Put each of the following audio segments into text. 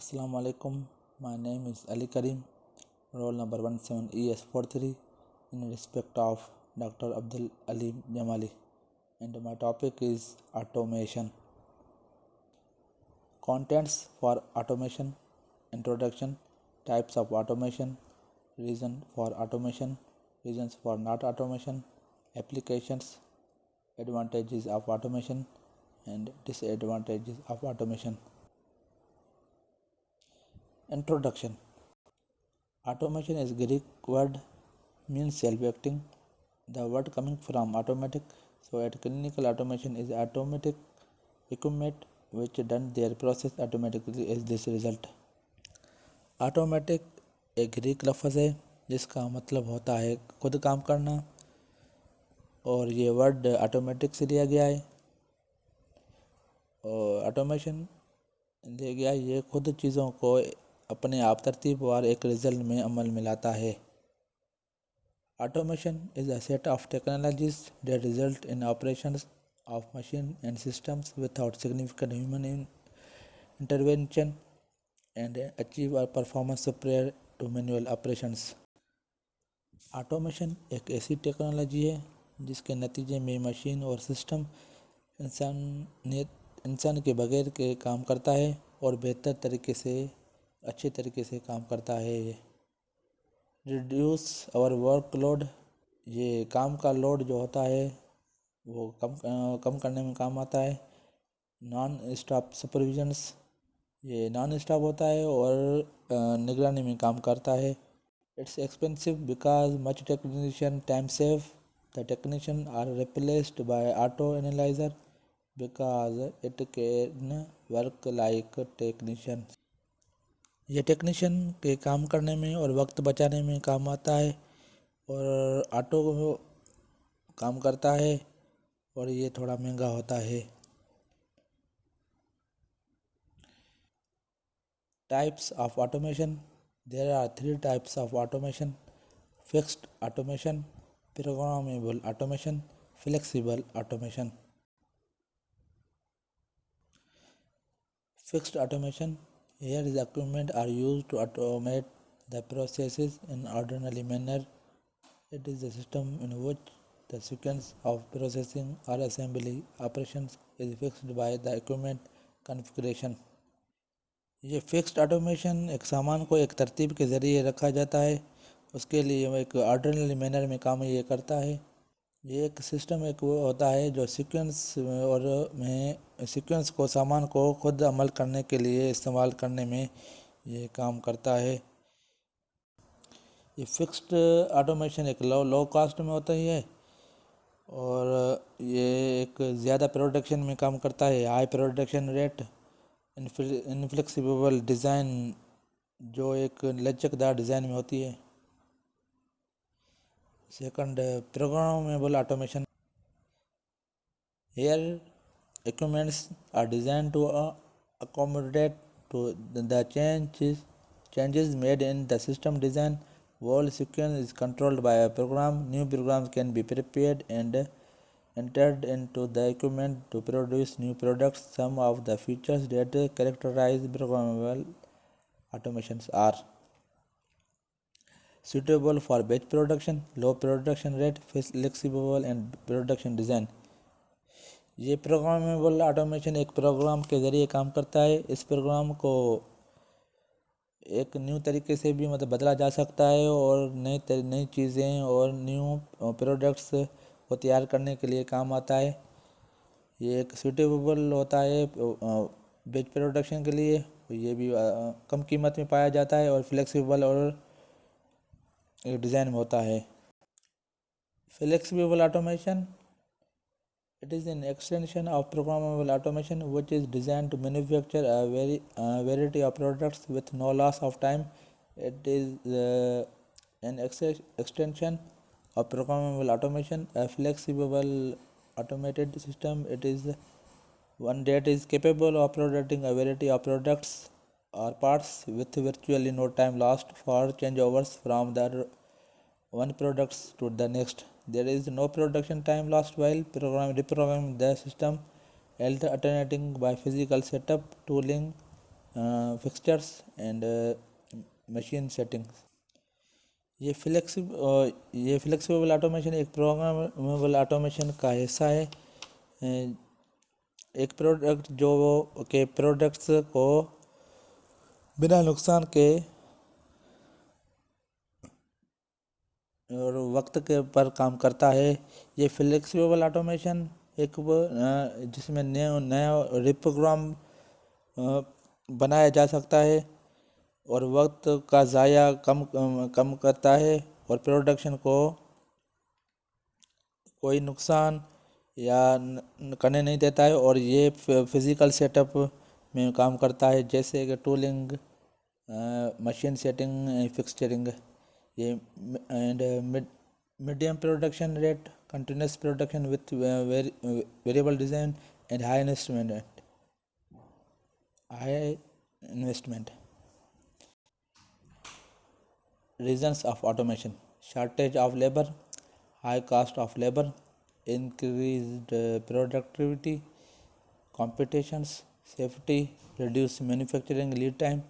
Assalamu alaikum. My name is Ali Karim, roll number 17ES43 in respect of Dr. Abdul Alim Jamali, and my topic is automation. Contents for automation, introduction, types of automation, reason for automation, reasons for not automation, applications, advantages of automation, and disadvantages of automation. Introduction. Automation is Greek word means self-acting. The word coming from automatic. So at clinical automation is automatic equipment which done their process automatically is this result. Automatic एक Greek लफ्ज़ है जिसका मतलब होता है खुद काम करना, और ये वर्ड ऑटोमेटिक से लिया गया है। और ऑटोमेशन दिया गया ये खुद चीज़ों को अपने आप तरतीबवार एक रिजल्ट में अमल में लाता है। Automation is a set of technologies that result in operations of machines and systems without significant human intervention and achieve a performance superior to manual operations. Automation एक ऐसी टेक्नोलॉजी है जिसके नतीजे में मशीन और सिस्टम इंसान के बगैर के काम करता है और बेहतर तरीके से अच्छे तरीके से काम करता है। रिड्यूस आवर वर्कलोड, ये काम का लोड जो होता है वो कम करने में काम आता है। नॉन स्टॉप सुपरविजन्स, ये नॉन स्टॉप होता है और निगरानी में काम करता है। It's expensive because much technician time save, the technician are replaced by auto analyser because it can work like technician. ये टेक्नीशियन के काम करने में और वक्त बचाने में काम आता है और ऑटो काम करता है और ये थोड़ा महंगा होता है। Types of automation, there are 3 types of automation: fixed automation, programmable automation, flexible automation. Fixed automation, here the equipment are used to automate the processes in ordinary manner. It is a system in which the sequence of processing or assembly operations is fixed by the equipment configuration. ये fixed automation एक सामान को एक तरतीब के ज़रिए रखा जाता है, उसके लिए एक ऑर्डिनरी मैनर में काम ये करता है। ये एक सिस्टम एक वो होता है जो सीक्वेंस को सामान को खुद अमल करने के लिए इस्तेमाल करने में ये काम करता है। ये फिक्स्ड ऑटोमेशन एक लो कॉस्ट में होता ही है और ये एक ज़्यादा प्रोडक्शन में काम करता है, high production rate. Inflexible design, जो एक लचकदार डिज़ाइन में होती है। Second, programmable automation. Here, equipments are designed to accommodate to the changes made in the system design. Whole sequence is controlled by a program. New programs can be prepared and entered into the equipment to produce new products. Some of the features that characterize programmable automations are: suitable for batch production, low production rate, flexible and production design. ये programmable automation एक programme के ज़रिए काम करता है। इस programme को एक न्यू तरीके से भी बदला जा सकता है और नई चीज़ें और न्यू प्रोडक्ट्स को तैयार करने के लिए काम आता है। ये एक सूटेबल होता है बेच प्रोडक्शन के लिए, ये भी कम कीमत में पाया जाता है और फ्लेक्सिबल और डिज़ाइन में होता है। Flexible automation, it is an extension of programmable automation which is designed to manufacture a variety of products with no loss of time. It is an extension of programmable automation. A flexible automated system, it is one that is capable of producing a variety of products or parts with virtually no time lost for changeovers from the one products to the next. There is no production time lost while reprogramming the system, alternating by physical setup, tooling, fixtures and machine settings. ये flexible automation एक programmable automation का हिस्सा है। एक product जो के products को बिना नुकसान के और वक्त के पर काम करता है। ये फ्लेक्सिबल ऑटोमेशन एक जिसमें नया रिप्रोग्राम बनाया जा सकता है और वक्त का ज़ाया कम करता है और प्रोडक्शन को कोई नुकसान या करने नहीं देता है। और ये फिज़िकल सेटअप में काम करता है, जैसे कि टूलिंग, मशीन सेटिंग, फिक्सचरिंग। ये and medium production rate, continuous production with variable design and high investment. Reasons of automation: shortage of labor, high cost of labor, increased productivity, competitions, safety, reduced manufacturing lead time,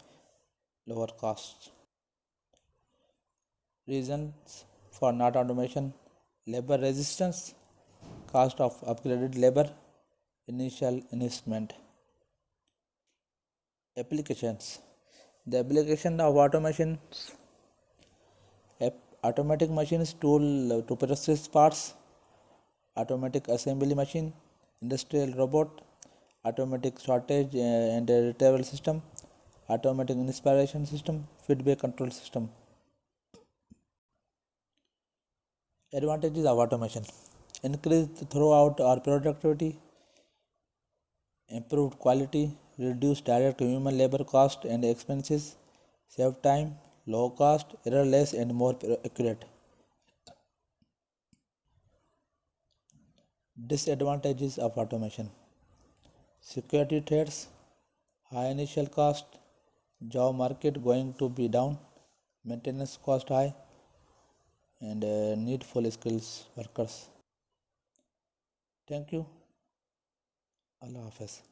lower costs. Reasons for not automation: labor resistance, cost of upgraded labor, initial investment. Applications: the application of automation: automatic machines tool to process parts, automatic assembly machine, industrial robot, automatic shortage and retrieval system, automatic inspiration system, feedback control system. Advantages of automation: increased throughput or productivity, improved quality, reduced direct human labor cost and expenses, save time, low cost, errorless and more accurate. Disadvantages of automation: security threats, high initial cost, job market going to be down, maintenance cost high, and need full skills workers. Thank you. Allah Hafiz.